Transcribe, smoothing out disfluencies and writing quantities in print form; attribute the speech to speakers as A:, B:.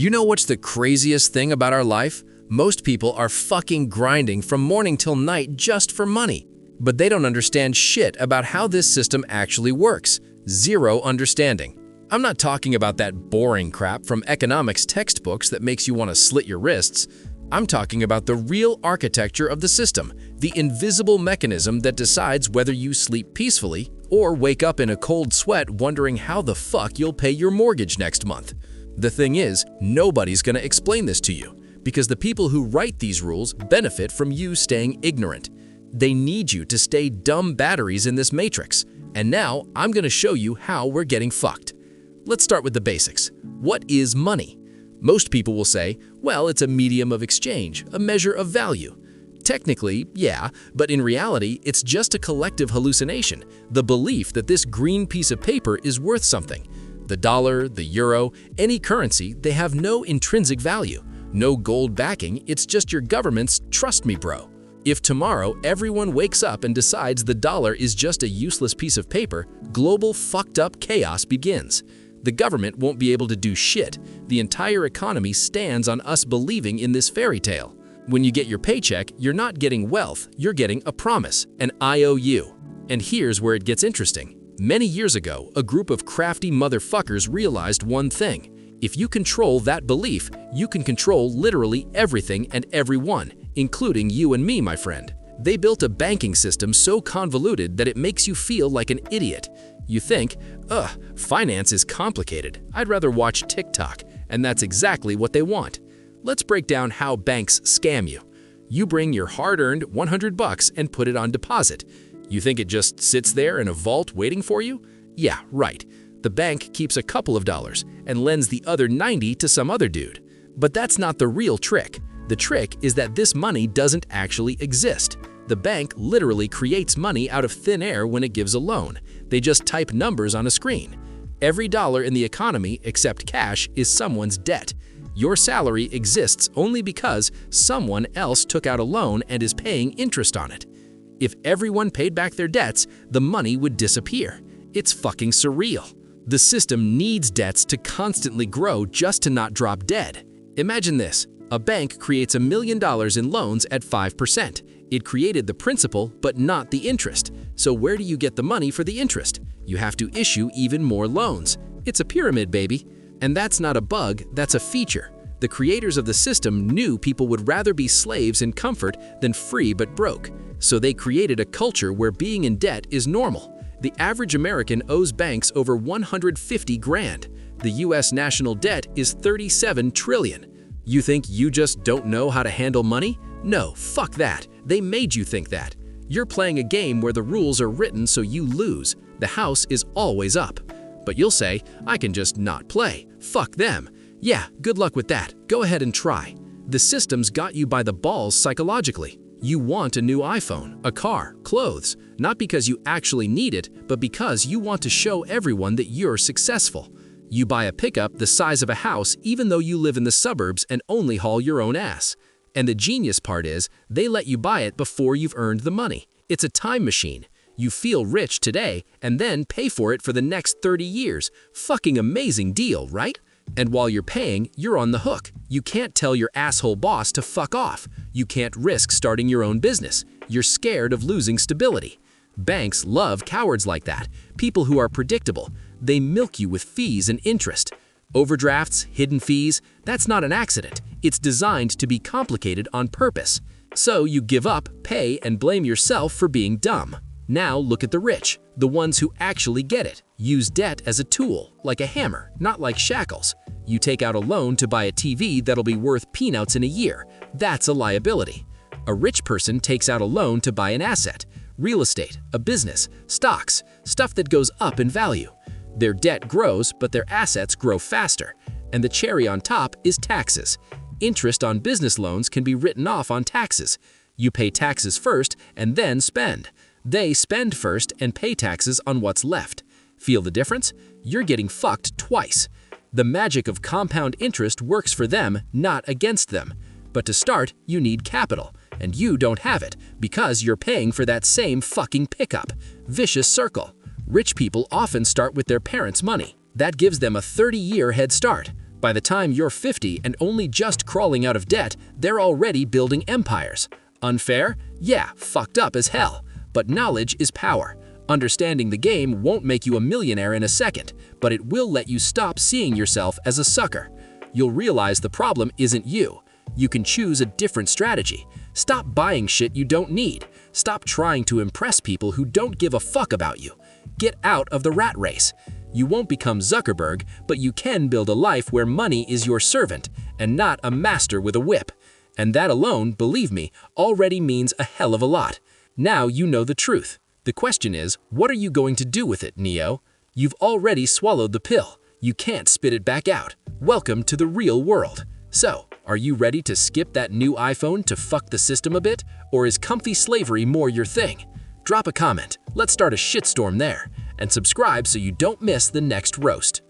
A: You know what's the craziest thing about our life? Most people are fucking grinding from morning till night just for money. But they don't understand shit about how this system actually works. Zero understanding. I'm not talking about that boring crap from economics textbooks that makes you want to slit your wrists. I'm talking about the real architecture of the system, the invisible mechanism that decides whether you sleep peacefully or wake up in a cold sweat wondering how the fuck you'll pay your mortgage next month. The thing is, nobody's gonna explain this to you, because the people who write these rules benefit from you staying ignorant. They need you to stay dumb batteries in this matrix. And now, I'm gonna show you how we're getting fucked. Let's start with the basics. What is money? Most people will say, well, it's a medium of exchange, a measure of value. Technically, yeah, but in reality, it's just a collective hallucination, the belief that this green piece of paper is worth something. The dollar, the euro, any currency, they have no intrinsic value. No gold backing, it's just your government's "trust me, bro." If tomorrow everyone wakes up and decides the dollar is just a useless piece of paper, global fucked up chaos begins. The government won't be able to do shit. The entire economy stands on us believing in this fairy tale. When you get your paycheck, you're not getting wealth, you're getting a promise, an IOU. And here's where it gets interesting. Many years ago, a group of crafty motherfuckers realized one thing. If you control that belief, you can control literally everything and everyone, including you and me, my friend. They built a banking system so convoluted that it makes you feel like an idiot. You think, finance is complicated. I'd rather watch TikTok. And that's exactly what they want. Let's break down how banks scam you. You bring your hard-earned $100 and put it on deposit. You think it just sits there in a vault waiting for you? Yeah, right. The bank keeps a couple of dollars and lends the other 90 to some other dude. But that's not the real trick. The trick is that this money doesn't actually exist. The bank literally creates money out of thin air when it gives a loan. They just type numbers on a screen. Every dollar in the economy, except cash, is someone's debt. Your salary exists only because someone else took out a loan and is paying interest on it. If everyone paid back their debts, the money would disappear. It's fucking surreal. The system needs debts to constantly grow just to not drop dead. Imagine this. A bank creates $1 million in loans at 5%. It created the principal, but not the interest. So where do you get the money for the interest? You have to issue even more loans. It's a pyramid, baby. And that's not a bug, that's a feature. The creators of the system knew people would rather be slaves in comfort than free but broke. So they created a culture where being in debt is normal. The average American owes banks over 150 grand. The US national debt is 37 trillion. You think you just don't know how to handle money? No, fuck that. They made you think that. You're playing a game where the rules are written so you lose. The house is always up. But you'll say, I can just not play. Fuck them. Yeah, good luck with that. Go ahead and try. The system's got you by the balls psychologically. You want a new iPhone, a car, clothes, not because you actually need it, but because you want to show everyone that you're successful. You buy a pickup the size of a house even though you live in the suburbs and only haul your own ass. And the genius part is, they let you buy it before you've earned the money. It's a time machine. You feel rich today and then pay for it for the next 30 years. Fucking amazing deal, right? And while you're paying, you're on the hook. You can't tell your asshole boss to fuck off. You can't risk starting your own business. You're scared of losing stability. Banks love cowards like that, people who are predictable. They milk you with fees and interest. Overdrafts, hidden fees, that's not an accident. It's designed to be complicated on purpose. So you give up, pay, and blame yourself for being dumb. Now look at the rich, the ones who actually get it. Use debt as a tool, like a hammer, not like shackles. You take out a loan to buy a TV that'll be worth peanuts in a year. That's a liability. A rich person takes out a loan to buy an asset, real estate, a business, stocks, stuff that goes up in value. Their debt grows, but their assets grow faster. And the cherry on top is taxes. Interest on business loans can be written off on taxes. You pay taxes first and then spend. They spend first and pay taxes on what's left. Feel the difference? You're getting fucked twice. The magic of compound interest works for them, not against them. But to start, you need capital, and you don't have it because you're paying for that same fucking pickup. Vicious circle. Rich people often start with their parents' money. That gives them a 30-year head start. By the time you're 50 and only just crawling out of debt, they're already building empires. Unfair? Yeah, fucked up as hell. But knowledge is power. Understanding the game won't make you a millionaire in a second, but it will let you stop seeing yourself as a sucker. You'll realize the problem isn't you. You can choose a different strategy. Stop buying shit you don't need. Stop trying to impress people who don't give a fuck about you. Get out of the rat race. You won't become Zuckerberg, but you can build a life where money is your servant and not a master with a whip. And that alone, believe me, already means a hell of a lot. Now you know the truth. The question is, what are you going to do with it, Neo? You've already swallowed the pill. You can't spit it back out. Welcome to the real world. So, are you ready to skip that new iPhone to fuck the system a bit? Or is comfy slavery more your thing? Drop a comment, let's start a shitstorm there, and subscribe so you don't miss the next roast.